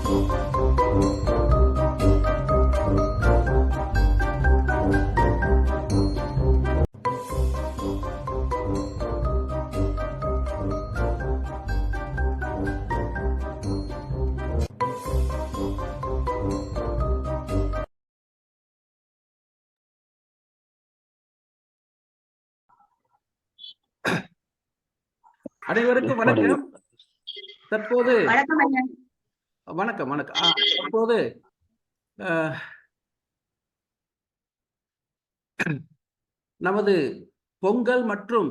அனைவருக்கும் வணக்கம். தற்போது வணக்கம் வணக்கம். தற்போது நமது பொங்கல் மற்றும்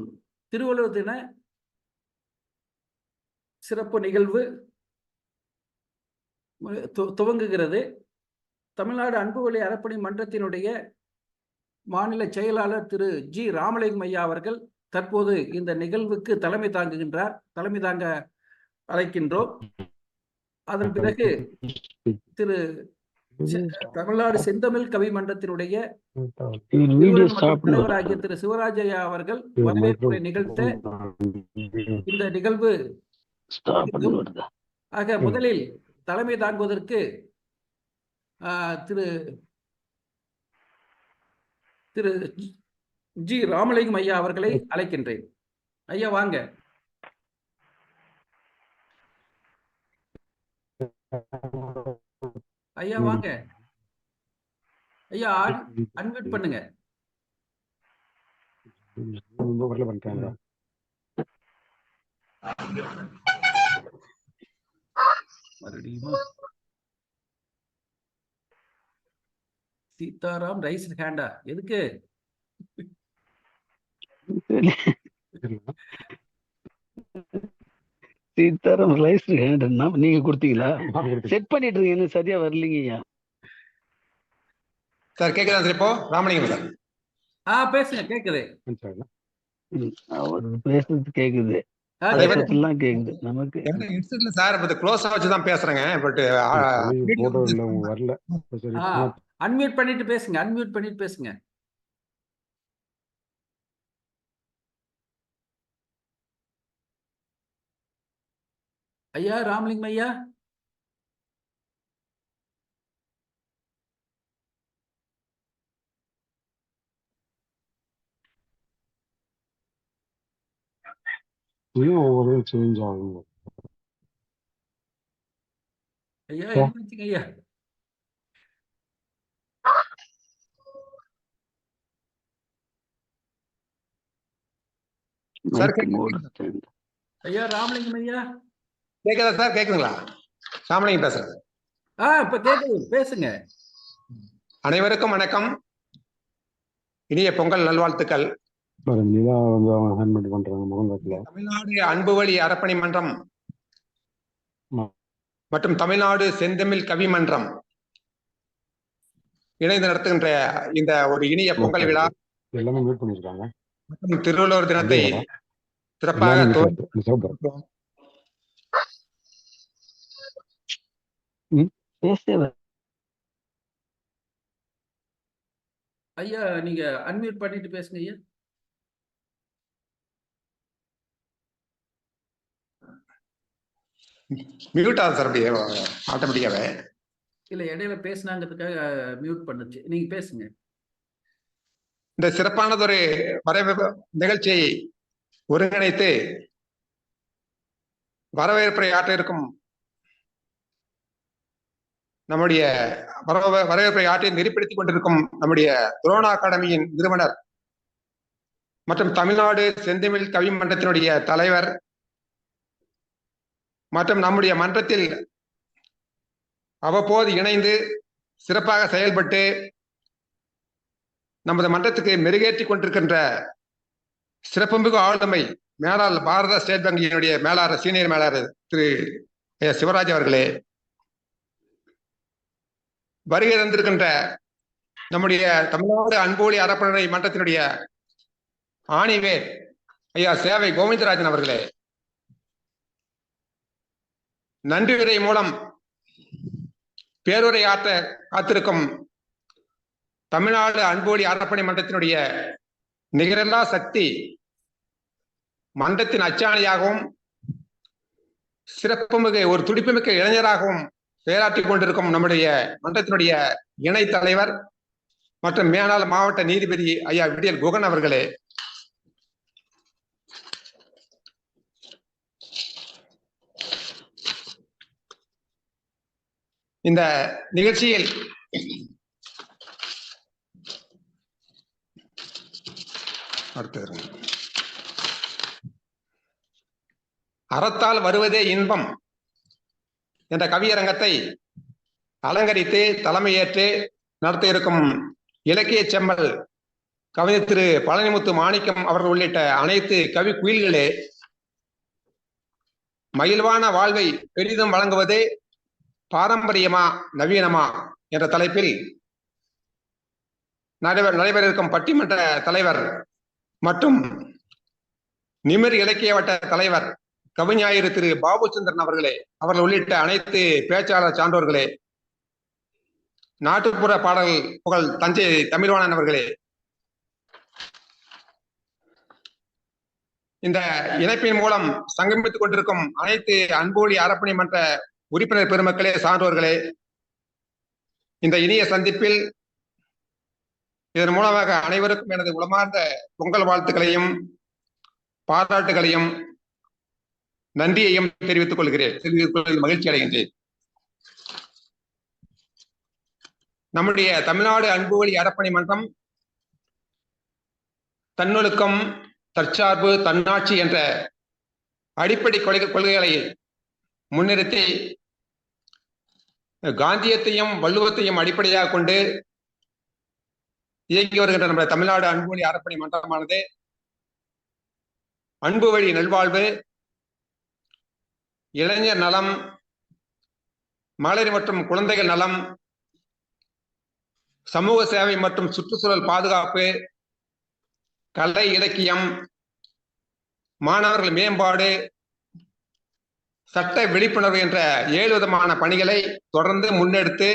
திருவள்ளுவர் தின சிறப்பு நிகழ்வு துவங்குகிறது. தமிழ்நாடு அன்புவழி அறப்பணி மன்றத்தினுடைய மாநில செயலாளர் திரு ஜி ராமலிங்கம் ஐயா அவர்கள் தற்போது இந்த நிகழ்வுக்கு தலைமை தாங்க அழைக்கின்றோம். அதன் பிறகு திரு தமிழ்நாடு செந்தமிழ் கவி மன்றத்தினுடைய தலைவராகிய திரு சிவராஜ் ஐயா அவர்கள் வரவேற்புரை நிகழ்த்த இந்த நிகழ்வு. ஆக முதலில் தலைமை தாங்குவதற்கு திரு திரு ஜி ராமலிங்கம் ஐயா அவர்களை அழைக்கின்றேன். ஐயா வாங்க. ஐயா வாங்க. ஐயா அன்மியூட் பண்ணுங்க. சீதாராம் ரைஸ் ஹேண்டா எதுக்கு? சீதாராம் ரைஸ் ஹேண்ட்னா நீங்க கொடுத்தீங்களா? செட் பண்ணிட்டு இருக்கீங்க, சரியா வரலீங்கய்யா. சார் கேக்குதா சார்? இப்போ ராமலிங்கம் சார் பேசுங்க. கேக்குது. அவர் பேசுறது கேக்குது, எல்லாம் கேக்குது நமக்கு. ஹெட்செட்ல சார் இப்ப க்ளோஸா வச்சு தான் பேசுறேங்க. பட் வரல. அன்மியூட் பண்ணிட்டு பேசுங்க. அன்மியூட் பண்ணிட்டு பேசுங்க. ஐயா ராமலிங்கம் ஐயா. சேஞ்ச் ஆகும் ஐயா. ஐயா ஐயா ராமலிங்கம் ஐயா கேக்குதா சார்? கேக்குதுங்களா? ராமலிங்கம் பேசுறேன். இப்ப கேக்குது, பேசுங்க. அனைவருக்கும் வணக்கம். இனிய பொங்கல் நல்வாழ்த்துக்கள். தமிழ்நாடு அன்புவழி அறப்பணி மன்றம் மற்றும் தமிழ்நாடு செந்தமிழ் கவி மன்றம் இணைந்து நடத்துகின்ற இந்த ஒரு இனிய பொங்கல் விழா மற்றும் திருவள்ளுவர் தினத்தை சிறப்பாக ஐயா நீங்க அன்மியூட் பண்ணிட்டு பேசுங்க ஐயா. மியூட் ஆகுது சார் அப்படியே ஆட்டோமேட்டிக்காவே. இல்ல இடையில பேசினாங்கிறதுக்காக மியூட் பண்ணுச்சு. நீங்க பேசுங்க. இந்த சிறப்பானதொரு வரவேற்பு நிகழ்ச்சியை ஒருங்கிணைத்து வரவேற்பை ஆற்ற இருக்கும் நம்முடைய வரவேற்பை ஆற்றி நெறிப்படுத்திக் கொண்டிருக்கும் நம்முடைய துரோணா அகாடமியின் நிறுவனர் மற்றும் தமிழ்நாடு செந்தமிழ் கவி மன்றத்தினுடைய தலைவர் மற்றும் நம்முடைய மன்றத்தில் அவ்வப்போது இணைந்து சிறப்பாக செயல்பட்டு நமது மன்றத்துக்கு மெருகேற்றி கொண்டிருக்கின்ற சிறப்புமிகு ஆளுமை மேலாள் பாரத ஸ்டேட் வங்கியினுடைய மேலாளர் சீனியர் மேலாளர் திரு சிவராஜ் அவர்களே, வருகை தந்திருக்கின்ற நம்முடைய தமிழ்நாடு அன்புவழி அறப்பணி மன்றத்தினுடைய ஆணிவேர் ஐயா சேவை கோவிந்தராஜன் அவர்களே, நன்றி உரை மூலம் பேருரை ஆற்ற காத்திருக்கும் தமிழ்நாடு அன்புவழி அறப்பணி மன்றத்தினுடைய நிகரில்லா சக்தி, மன்றத்தின் அச்சாணியாகவும் சிறப்புமிகு ஒரு துடிப்புமிக்க இளைஞராகவும் செயலாற்றிக் கொண்டிருக்கும் நம்முடைய மன்றத்தினுடைய இணை தலைவர் மற்றும் மேலாள் மாவட்ட நீதிபதி ஐயா விடியல் குகன் அவர்களே, இந்த நிகழ்ச்சியில் அறத்தால் வருவதே இன்பம் என்ற கவியரங்கத்தை அலங்கரித்து தலைமையேற்று நடத்த இருக்கும் இலக்கிய செம்மல் கவிஞர் திரு பழனிமுத்து மாணிக்கம் அவர்கள் உள்ளிட்ட அனைத்து கவி குயில்களே, மகிழ்வான வாழ்வை பெரிதும் வழங்குவது பாரம்பரியமா நவீனமா என்ற தலைப்பில் நடைபெற இருக்கும் பட்டிமன்ற தலைவர் மற்றும் நிமிர் இலக்கிய வட்ட தலைவர் கவிஞாயிறு திரு பாபுச்சந்திரன் அவர்களே, அவர்கள் உள்ளிட்ட அனைத்து பேச்சாளர் சான்றோர்களே, நாட்டுப்புற பாடல் புகழ் தஞ்சை தமிழ்வாணன் அவர்களே, இந்த இணைப்பின் மூலம் சங்கமித்துக் கொண்டிருக்கும் அனைத்து அன்போழி அறப்பணி மன்ற உறுப்பினர் பெருமக்களே, சான்றோர்களே, இந்த இனிய சந்திப்பில் இதன் மூலமாக அனைவருக்கும் எனது உளமார்ந்த பொங்கல் வாழ்த்துக்களையும் பாராட்டுகளையும் நன்றியையும் தெரிவித்துக் கொள்கிறேன், மகிழ்ச்சி அடைகின்றேன். நம்முடைய தமிழ்நாடு அன்புவழி அறப்பணி மன்றம் தன்னொழுக்கம், தற்சார்பு, தன்னாட்சி என்ற அடிப்படை கொள்கைகளை முன்னிறுத்தி காந்தியத்தையும் வள்ளுவத்தையும் அடிப்படையாக கொண்டு இயங்கி வருகின்ற நம்முடைய தமிழ்நாடு அன்புவழி அறப்பணி மன்றமானது அன்பு வழி நல்வாழ்வு, இளைஞர் நலம், மகளிர் மற்றும் குழந்தைகள் நலம், சமூக சேவை மற்றும் சுற்றுச்சூழல் பாதுகாப்பு, கலை இலக்கியம், மாணவர்கள் மேம்பாடு, சட்ட விழிப்புணர்வு என்ற 7 விதமான பணிகளை தொடர்ந்து முன்னெடுத்து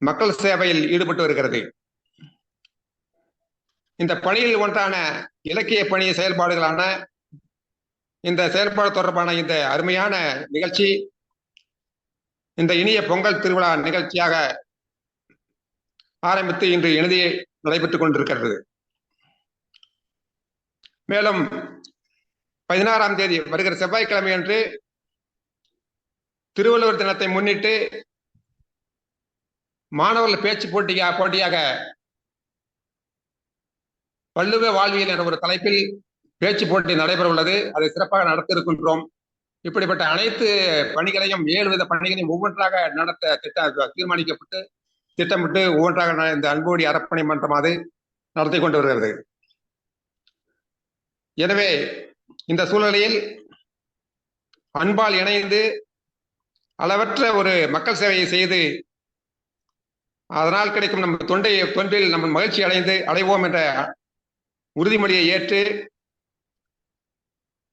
மக்கள் சேவையில் ஈடுபட்டு வருகிறது. இந்த பணியில் ஒன்றான இலக்கிய பணி செயல்பாடுகளான இந்த செயல்பாடு தொடர்பான இந்த அருமையான நிகழ்ச்சி இந்த இனிய பொங்கல் திருவிழா நிகழ்ச்சியாக ஆரம்பித்து இன்று இறுதி நடைபெற்றுக் கொண்டிருக்கிறது. மேலும் 16ஆம் தேதி வருகிற செவ்வாய்க்கிழமை அன்று திருவள்ளுவர் தினத்தை முன்னிட்டு மாணவர்கள் பேச்சு போட்டியாக வள்ளுவ வாழ்வியல் என்ற ஒரு தலைப்பில் பேச்சு போட்டி நடைபெற உள்ளது. அதை சிறப்பாக நடத்த இருக்கின்றோம். இப்படிப்பட்ட அனைத்து பணிகளையும் 7 வித பணிகளையும் ஒவ்வொன்றாக நடத்த தீர்மானிக்கப்பட்டு திட்டமிட்டு ஒவ்வொன்றாக இந்த அன்புவழி அறப்பணி மன்றம் அது நடத்தி கொண்டு வருகிறது. எனவே இந்த சூழ்நிலையில் அன்பால் இணைந்து அளவற்ற ஒரு மக்கள் சேவையை செய்து அதனால் கிடைக்கும் நம் தொண்டில் நம்ம மகிழ்ச்சி அடைவோம் என்ற உறுதிமொழியை ஏற்று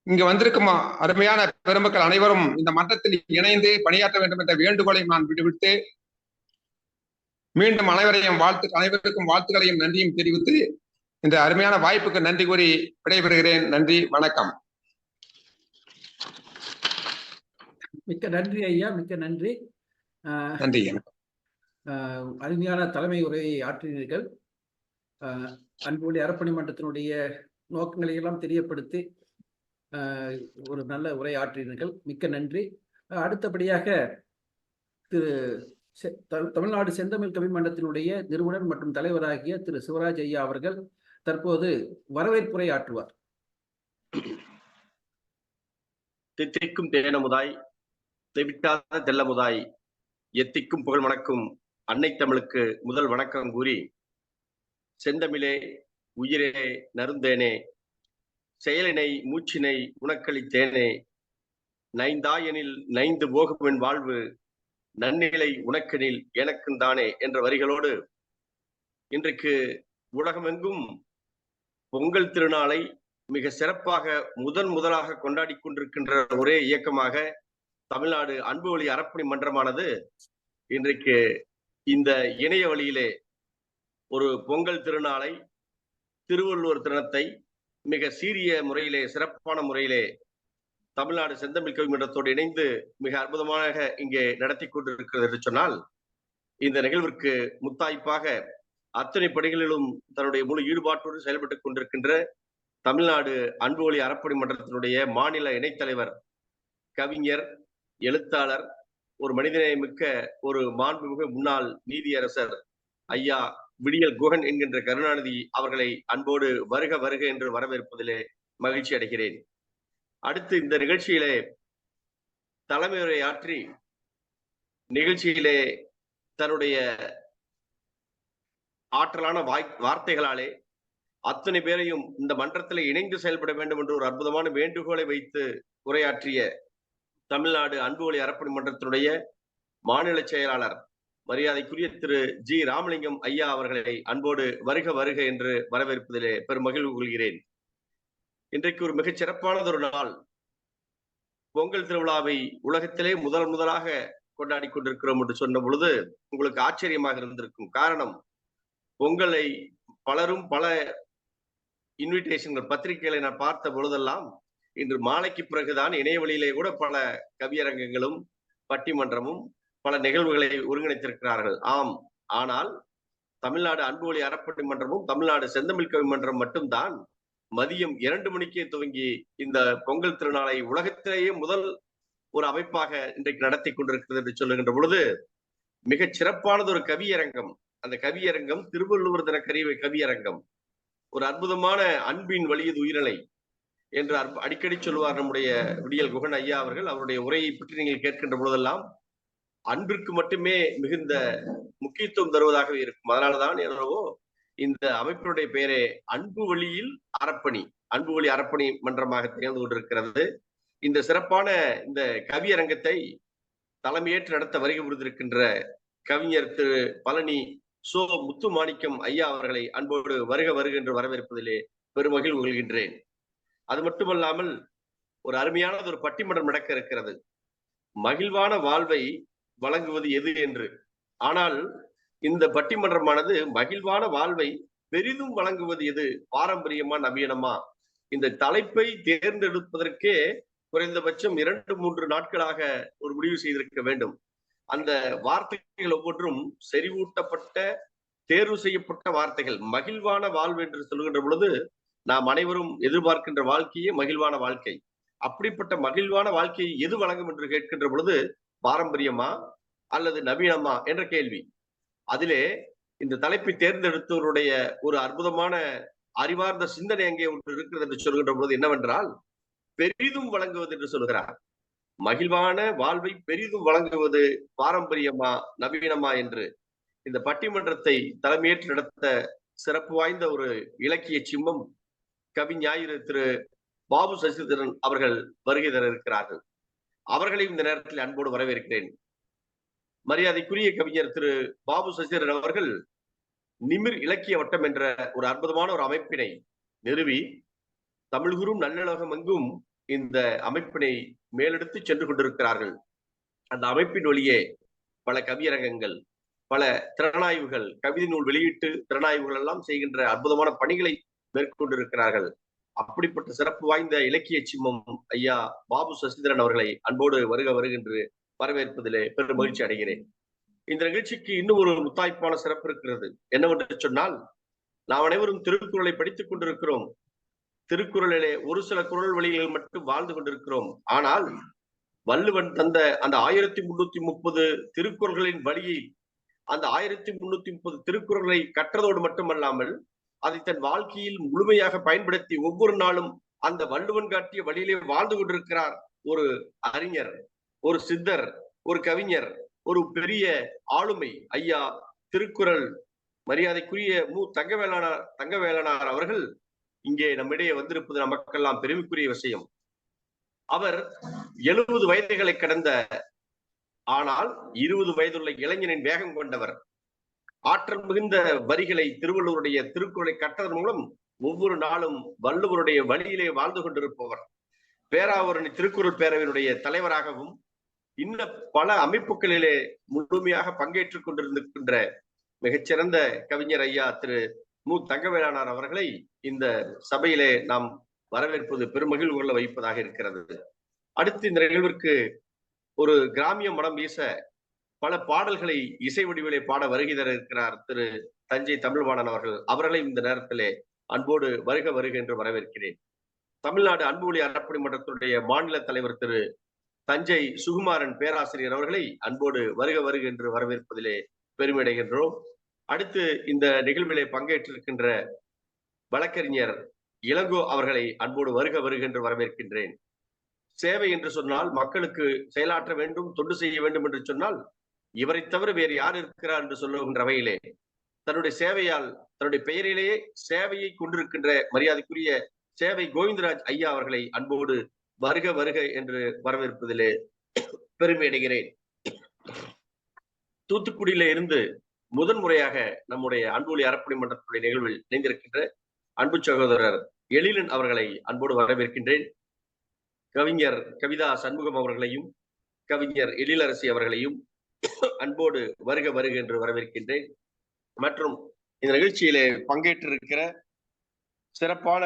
இங்கு வந்திருக்கும் அருமையான பெருமக்கள் அனைவரும் இந்த மன்றத்தில் இணைந்து பணியாற்ற வேண்டும் என்ற வேண்டுகோளையும் நான் விடுவிட்டு மீண்டும் அனைவருக்கும் வாழ்த்துக்களையும் நன்றியும் தெரிவித்து இந்த அருமையான வாய்ப்புக்கு நன்றி கூறி விடைபெறுகிறேன். நன்றி, வணக்கம். மிக்க நன்றி ஐயா, மிக்க நன்றி. நன்றி. அருமையான தலைமை உரையை ஆற்றினீர்கள். அன்புவழி அறப்பணி மன்றத்தினுடைய நோக்கங்களை எல்லாம் தெரியப்படுத்தி ஒரு நல்ல உரை ஆற்றினீர்கள். மிக்க நன்றி. அடுத்தபடியாக திரு தமிழ்நாடு செந்தமிழ் கவி மன்றத்தினுடைய நிறுவனர் மற்றும் தலைவராகிய திரு சிவராஜ் ஐயா அவர்கள் தற்போது வரவேற்புரை ஆற்றுவார். தித்திக்கும் தேனமுதாய், தெவிட்டாத தெல்லமுதாய், எத்திக்கும் புகழ் மணக்கும் அன்னை தமிழுக்கு முதல் வணக்கம் கூறி, செந்தமிழே உயிரே நருந்தேனே, செயலினை மூச்சினை உனக்களித்தேனே, நைந்தாயனில் நைந்து போகுமென் வாழ்வு, நன்னிலை உனக்கெனில் எனக்கும் தானே என்ற வரிகளோடு இன்றைக்கு உலகமெங்கும் பொங்கல் திருநாளை மிக சிறப்பாக முதலாக கொண்டாடி கொண்டிருக்கின்ற ஒரே இயக்கமாக தமிழ்நாடு அன்புவழி அறப்பணி மன்றமானது இன்றைக்கு இந்த இணைய வழியிலே ஒரு பொங்கல் திருநாளை, திருவள்ளுவர் தினத்தை மிக சீரிய முறையிலே, சிறப்பான முறையிலே தமிழ்நாடு செந்தமிழ் கவி மன்றத்தோடு இணைந்து மிக அற்புதமாக இங்கே நடத்தி கொண்டிருக்கிறது என்று சொன்னால், இந்த நிகழ்விற்கு முத்தாய்ப்பாக அத்தனை பணிகளிலும் தன்னுடைய முழு ஈடுபாட்டோடு செயல்பட்டுக் கொண்டிருக்கின்ற தமிழ்நாடு அன்பு ஒளி அறப்பணி மன்றத்தினுடைய மாநில இணைத்தலைவர், கவிஞர், எழுத்தாளர், ஒரு மனிதநேயமிக்க ஒரு மாண்புமிகு முன்னாள் நீதியரசர் ஐயா விடியல் குகன் என்கின்ற கருணாநிதி அவர்களை அன்போடு வருக வருக என்று வரவேற்பதிலே மகிழ்ச்சி அடைகிறேன். அடுத்து இந்த நிகழ்ச்சியிலே தலைமை உரையாற்றி நிகழ்ச்சியிலே தன்னுடைய ஆற்றலான வார்த்தைகளாலே அத்தனை பேரையும் இந்த மன்றத்தில் இணைந்து செயல்பட வேண்டும் என்று ஒரு அற்புதமான வேண்டுகோளை வைத்து உரையாற்றிய தமிழ்நாடு அன்பு ஒளி அறப்பணி மன்றத்தினுடைய மாநில செயலாளர் மரியாதைக்குரிய திரு ஜி ராமலிங்கம் ஐயா அவர்களை அன்போடு வருக வருக என்று வரவேற்பதிலே பெருமகிழ்வு கொள்கிறேன். இன்றைக்கு ஒரு மிகச் சிறப்பானதொரு நாள். பொங்கல் திருவிழாவை உலகத்திலே முதலாக கொண்டாடி கொண்டிருக்கிறோம் என்று சொன்ன பொழுது உங்களுக்கு ஆச்சரியமாக இருந்திருக்கும். காரணம், பொங்கலை பலரும் பல இன்விடேஷன்கள் பத்திரிகைகளை நான் பார்த்த பொழுதெல்லாம் இன்று மாலைக்கு பிறகுதான் இணைய வழியிலே கூட பல கவியரங்கங்களும் பட்டிமன்றமும் பல நிகழ்வுகளை ஒருங்கிணைத்திருக்கிறார்கள். ஆம், ஆனால் தமிழ்நாடு அன்பு ஒளி அறப்பணி மன்றமும் தமிழ்நாடு செந்தமிழ் கவி மன்றம் மட்டும்தான் மதியம் 2 மணிக்கே துவங்கி இந்த பொங்கல் திருநாளை உலகத்திலேயே முதல் ஒரு அமைப்பாக இன்றைக்கு நடத்தி கொண்டிருக்கிறது என்று சொல்லுகின்ற பொழுது மிகச் சிறப்பானது ஒரு கவியரங்கம். அந்த கவியரங்கம் திருவள்ளுவர் தின கவியரங்கம். ஒரு அற்புதமான அன்பின் வலியது உயிரலை என்று அடிக்கடி சொல்லுவார் நம்முடைய விடியல் குகன் ஐயா அவர்கள். அவருடைய உரையை பற்றி நீங்கள் கேட்கின்ற பொழுதெல்லாம் அன்பிற்கு மட்டுமே மிகுந்த முக்கியத்துவம் தருவதாகவே இருக்கும். அதனாலதான் என்னவோ இந்த அமைப்பினுடைய பெயரே அன்பு வழியில் அறப்பணி, அன்பு வழி அறப்பணி மன்றமாக திகழ்ந்து கொண்டிருக்கிறது. இந்த சிறப்பான இந்த கவியரங்கத்தை தலைமையேற்று நடத்த வருகை புரிந்திருக்கின்ற கவிஞர் திரு பழனி சோ முத்துமாணிக்கம் ஐயா அவர்களை அன்போடு வருக வருக என்று வரவேற்பதிலே பெருமகிழ்வு கொள்கின்றேன். அது மட்டுமல்லாமல் ஒரு அருமையானது ஒரு பட்டிமன்றம் நடக்க இருக்கிறது. மகிழ்வான வாழ்வை வழங்குவது எது என்று. ஆனால் இந்த பட்டிமன்றமானது மகிழ்வான வாழ்வை பெரிதும் வழங்குவது எது, பாரம்பரியமா நவீனமா, இந்த தலைப்பை தேர்ந்தெடுப்பதற்கே குறைந்தபட்சம் 2-3 நாட்களாக ஒரு முடிவு செய்திருக்க வேண்டும். அந்த வார்த்தைகள் ஒவ்வொன்றும் செறிவூட்டப்பட்ட தேர்வு செய்யப்பட்ட வார்த்தைகள். மகிழ்வான வாழ்வு என்று சொல்கின்ற பொழுது நாம் அனைவரும் எதிர்பார்க்கின்ற வாழ்க்கையே மகிழ்வான வாழ்க்கை. அப்படிப்பட்ட மகிழ்வான வாழ்க்கையை எது வழங்கும் என்று கேட்கின்ற பொழுது பாரம்பரியமா அல்லது நவீனமா என்ற கேள்வி. அதிலே இந்த தலைப்பை தேர்ந்தெடுத்தவருடைய ஒரு அற்புதமான அறிவார்ந்த சிந்தனை அங்கே ஒன்று இருக்கிறது என்று சொல்கின்ற பொழுது என்னவென்றால், பெரிதும் வழங்குவது என்று சொல்கிறார். மகிழ்வான வாழ்வை பெரிதும் வழங்குவது பாரம்பரியமா நவீனமா என்று இந்த பட்டிமன்றத்தை தலைமையேற்று நடத்த சிறப்பு வாய்ந்த ஒரு இலக்கிய சிம்மம் கவிஞாயிறு திரு பாபு சசிதரன் அவர்கள் வருகை தர இருக்கிறார்கள். அவர்களையும் இந்த நேரத்தில் அன்போடு வரவேற்கிறேன். மரியாதைக்குரிய கவிஞர் திரு பாபு சசிதரன் அவர்கள் நிமிர் இலக்கிய வட்டம் என்ற ஒரு அற்புதமான ஒரு அமைப்பினை நிறுவி தமிழ்குறும் நல்லுலகம் எங்கும் இந்த அமைப்பினை மேலெடுத்து சென்று கொண்டிருக்கிறார்கள். அந்த அமைப்பின் வழியே பல கவியரங்கங்கள், பல திறனாய்வுகள், கவிதை நூல் வெளியீட்டு திறனாய்வுகள் எல்லாம் செய்கின்ற அற்புதமான பணிகளை மேற்கொண்டிருக்கிறார்கள். அப்படிப்பட்ட சிறப்பு வாய்ந்த இலக்கிய சிம்மம் ஐயா பாபு சசிதரன் அவர்களை அன்போடு வருக வருகின்ற வரவேற்பதிலே பெரும் மகிழ்ச்சி அடைகிறேன். இந்த நிகழ்ச்சிக்கு இன்னும் ஒரு முத்தாய்ப்பான சிறப்பு இருக்கிறது. என்னவென்று சொன்னால், நாம் அனைவரும் திருக்குறளை படித்துக் கொண்டிருக்கிறோம். திருக்குறளிலே ஒரு சில குறள் வழிகளில் மட்டும் வாழ்ந்து கொண்டிருக்கிறோம். ஆனால் வள்ளுவன் தந்த அந்த 1330 திருக்குறள்களின் வழியை, அந்த 1330 திருக்குறளை கற்றதோடு மட்டுமல்லாமல் அதை தன் வாழ்க்கையில் முழுமையாக பயன்படுத்தி ஒவ்வொரு நாளும் அந்த வள்ளுவன் காட்டிய வழியிலே வாழ்ந்து கொண்டிருக்கிறார் ஒரு அறிஞர், ஒரு சித்தர், ஒரு கவிஞர், ஒரு பெரிய ஆளுமை ஐயா திருக்குறள் மரியாதைக்குரிய மு தங்கவேலனார் அவர்கள் இங்கே நம்மிடையே வந்திருப்பது நமக்கெல்லாம் பெருமைக்குரிய விஷயம். அவர் 70 வயதுகளை கடந்த, ஆனால் 20 வயதுள்ள இளைஞனின் வேகம் கொண்டவர். ஆற்றல் மிகுந்த வரிகளை திருவள்ளுவருடைய திருக்குறளை கற்றதன் மூலம் ஒவ்வொரு நாளும் வள்ளுவருடைய வழியிலே வாழ்ந்து கொண்டிருப்பவர். பேராவூரணி திருக்குறள் பேரவையினுடைய தலைவராகவும் இன்ன பல அமைப்புகளிலே முழுமையாக பங்கேற்றுக் கொண்டிருக்கின்ற மிகச்சிறந்த கவிஞர் ஐயா திரு மு தங்கவேலனார் அவர்களை இந்த சபையிலே நாம் வரவேற்பது பெருமகிழ்வு கொள்ள வைப்பதாக இருக்கிறது. அடுத்து இந்த நிகழ்விற்கு ஒரு கிராமிய மடம் வீச பல பாடல்களை இசை வடிவிலே பாட வருகை தர இருக்கிறார் திரு தஞ்சை தமிழ்வாணன் அவர்கள். அவர்களை இந்த நேரத்திலே அன்போடு வருக வருக என்று வரவேற்கிறேன். தமிழ்நாடு அன்பு ஒளி அறப்பணி மன்றத்துடைய மாநில தலைவர் திரு தஞ்சை சுகுமாரன் பேராசிரியர் அவர்களை அன்போடு வருக வருக என்று வரவேற்பதிலே பெருமையடைகின்றோம். அடுத்து இந்த நிகழ்விலே பங்கேற்றிருக்கின்ற வழக்கறிஞர் இளங்கோ அவர்களை அன்போடு வருக வருக என்று வரவேற்கின்றேன். சேவை என்று சொன்னால் மக்களுக்கு செயலாற்ற வேண்டும், தொண்டு செய்ய வேண்டும் என்று சொன்னால் இவரை தவிர வேறு யார் இருக்கிறார் என்று சொல்லுகின்ற வகையிலே தன்னுடைய சேவையால், தன்னுடைய பெயரிலேயே சேவையை கொண்டிருக்கின்ற மரியாதைக்குரிய சேவை கோவிந்தராஜ் ஐயா அவர்களை அன்போடு வருக வருக என்று வரவேற்பதிலே பெருமை அடைகிறேன். தூத்துக்குடியில இருந்து முதன்முறையாக நம்முடைய அன்பு ஒளி அறப்பணி மன்றத்துடைய நிகழ்வில் இணைந்திருக்கின்ற அன்பு சகோதரர் எழிலன் அவர்களை அன்போடு வரவேற்கின்றேன். கவிஞர் கவிதா சண்முகம் அவர்களையும் கவிஞர் எழிலரசி அவர்களையும் அன்போடு வருக வருக என்று வரவேற்கின்றேன். மற்றும் இந்த நிகழ்ச்சியிலே பங்கேற்றிருக்கிற சிறப்பான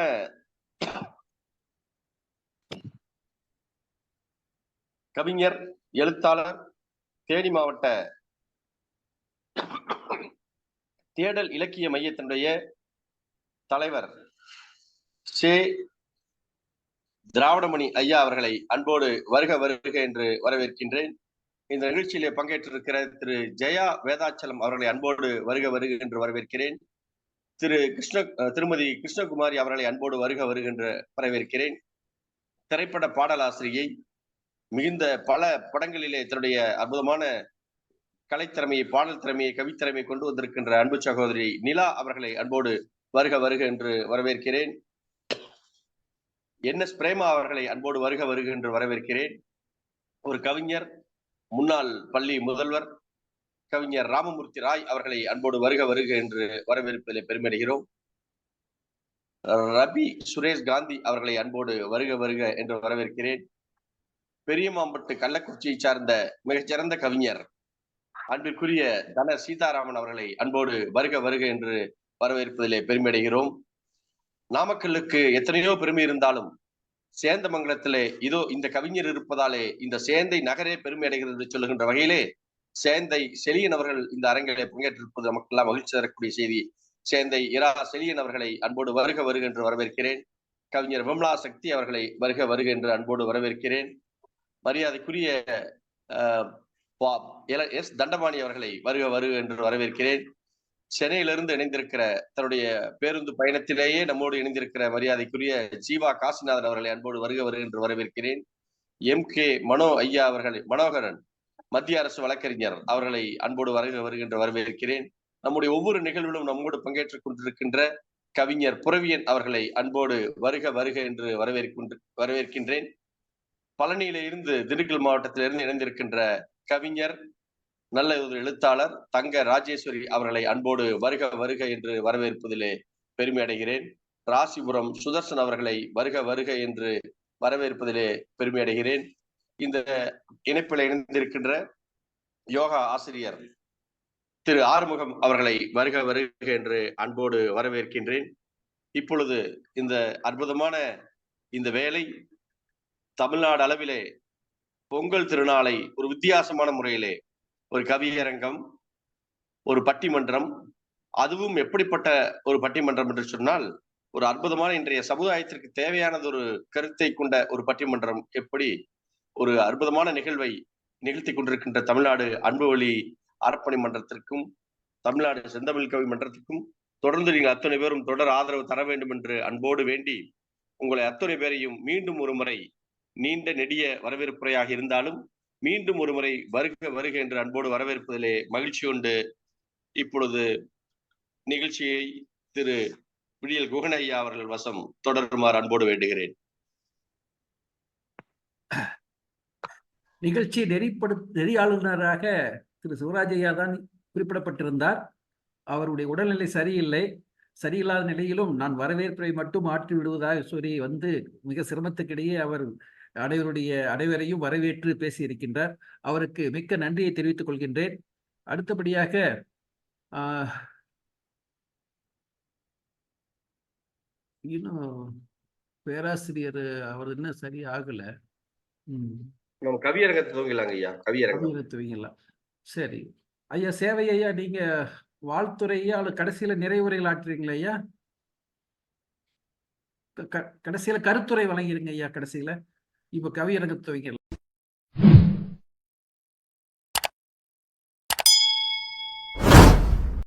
கவிஞர், எழுத்தாளர், தேனி மாவட்ட தேடல் இலக்கிய மையத்தினுடைய தலைவர் சே திராவிடமணி ஐயா அவர்களை அன்போடு வருக வருக என்று வரவேற்கின்றேன். இந்த நிகழ்ச்சியிலே பங்கேற்றிருக்கிற திரு ஜெயா வேதாச்சலம் அவர்களை அன்போடு வருக வருக என்று வரவேற்கிறேன். திருமதி கிருஷ்ணகுமாரி அவர்களை அன்போடு வருக வருக என்று வரவேற்கிறேன். திரைப்பட பாடலாசிரியை, மிகுந்த பல படங்களிலே தன்னுடைய அற்புதமான கலைத்திறமையை, பாடல் திறமையை, கவித்திறமையை கொண்டு வந்திருக்கின்ற அன்பு சகோதரி நிலா அவர்களை அன்போடு வருக வருக என்று வரவேற்கிறேன். NS பிரேமா அவர்களை அன்போடு வருக வருக என்று வரவேற்கிறேன். ஒரு கவிஞர், முன்னாள் பள்ளி முதல்வர் கவிஞர் ராமமூர்த்தி ராய் அவர்களை அன்போடு வருக வருக என்று வரவேற்பதில் பெருமையடைகிறோம். ரபி சுரேஷ் காந்தி அவர்களை அன்போடு வருக வருக என்று வரவேற்கிறேன். பெரியமாம்பட்டு கள்ளக்குறிச்சியை சார்ந்த மிகச்சிறந்த கவிஞர் அன்பிற்குரிய தன சீதாராமன் அவர்களை அன்போடு வருக வருக என்று வரவேற்பதிலே பெருமையடைகிறோம். நாமக்கல்லுக்கு எத்தனையோ பெருமை இருந்தாலும் சேந்தமங்கலத்திலே இதோ இந்த கவிஞர் இருப்பதாலே இந்த சேந்தை நகரே பெருமை அடைகிறது என்று சொல்லுகின்ற வகையிலே சேந்தை செலியன் அவர்கள் இந்த அரங்கிலே பங்கேற்றிருப்பது நமக்கெல்லாம் மகிழ்ச்சி தரக்கூடிய செய்தி. சேந்தை இரா செலியன் அவர்களை அன்போடு வருக வருக என்று வரவேற்கிறேன். கவிஞர் விமலா சக்தி அவர்களை வருக வருக என்று அன்போடு வரவேற்கிறேன். மரியாதைக்குரிய எஸ் தண்டபாணி அவர்களை வருக வருக என்று வரவேற்கிறேன். சென்னையிலிருந்து இணைந்திருக்கிற தன்னுடைய பேருந்து பயணத்திலேயே நம்மோடு இணைந்திருக்கிற மரியாதைக்குரிய ஜீவா காசிநாதன் அவர்களை அன்போடு வருக வருக என்று வரவேற்கிறேன். MK மனோ ஐயா அவர்களை, மனோகரன் மத்திய அரசு வழக்கறிஞர் அவர்களை அன்போடு வருக வருக என்று வரவேற்கிறேன். நம்முடைய ஒவ்வொரு நிகழ்விலும் நம்மோடு பங்கேற்றுக் கொண்டிருக்கின்ற கவிஞர் புரவியன் அவர்களை அன்போடு வருக வருக என்று வரவேற்கின்றேன். பழனியில இருந்து திண்டுக்கல் மாவட்டத்திலிருந்து இணைந்திருக்கின்ற கவிஞர், நல்ல ஒரு எழுத்தாளர் தங்க ராஜேஸ்வரி அவர்களை அன்போடு வருக வருக என்று வரவேற்பதிலே பெருமை அடைகிறேன். ராசிபுரம் சுதர்சன் அவர்களை வருக வருக என்று வரவேற்பதிலே பெருமை அடைகிறேன். இந்த இணைப்பில் இணைந்திருக்கின்ற யோகா ஆசிரியர் திரு ஆறுமுகம் அவர்களை வருக வருக என்று அன்போடு வரவேற்கின்றேன். இப்பொழுது இந்த அற்புதமான இந்த வேலை தமிழ்நாடு அளவிலே பொங்கல் திருநாளை ஒரு வித்தியாசமான முறையிலே ஒரு கவியரங்கம், ஒரு பட்டிமன்றம், அதுவும் எப்படிப்பட்ட ஒரு பட்டிமன்றம் என்று சொன்னால் ஒரு அற்புதமான இன்றைய சமுதாயத்திற்கு தேவையானது ஒரு கருத்தை கொண்ட ஒரு பட்டிமன்றம், எப்படி ஒரு அற்புதமான நிகழ்வை நிகழ்த்தி கொண்டிருக்கின்ற தமிழ்நாடு அன்பு ஒளி அறப்பணி மன்றத்திற்கும் தமிழ்நாடு செந்தமிழ் கவி மன்றத்திற்கும் தொடர்ந்து நீங்கள் அத்தனை பேரும் தொடர் ஆதரவு தர வேண்டும் என்று அன்போடு வேண்டி உங்களை அத்தனை பேரையும் மீண்டும் ஒரு முறை நீண்ட நெடிய வரவேற்புரையாக இருந்தாலும் மீண்டும் ஒரு முறை வருக வருக என்று அன்போடு வரவேற்பதிலே மகிழ்ச்சி கொண்டு இப்பொழுது நிகழ்ச்சியை திரு விடியல் குகனையா அவர்கள் வசம் தொடருமாறு அன்போடு வேண்டுகிறேன். நிகழ்ச்சி நெறியாளுநராக திரு சிவராஜ் ஐயா தான் குறிப்பிடப்பட்டிருந்தார். அவருடைய உடல்நிலை சரியில்லாத நிலையிலும் நான் வரவேற்பை மட்டும் ஆற்றி விடுவதாக சொல்லி மிக சிரமத்துக்கிடையே அவர் அனைவரையும் வரவேற்று பேசியிருக்கின்றார். அவருக்கு மிக்க நன்றியை தெரிவித்துக் கொள்கின்றேன். அடுத்தபடியாக இன்னும் பேராசிரியர் அவர் இன்னும் சரியாகல. ம். நம்ம கவியரங்கத்தை துவங்கலாங்க ஐயா. கவியரங்கம். கவியரத்துவீங்களா? சரி. ஐயா சேவை ஐயா, நீங்க வாழ்த்துறையா அல்லது கடைசியில நிறைவுரைகள் ஆற்றுறீங்களா ஐயா? கடைசியில கருத்துரை வழங்கிருங்க ஐயா கடைசியில. இப்ப கவியரங்கத்தை துவங்கிடலாம்.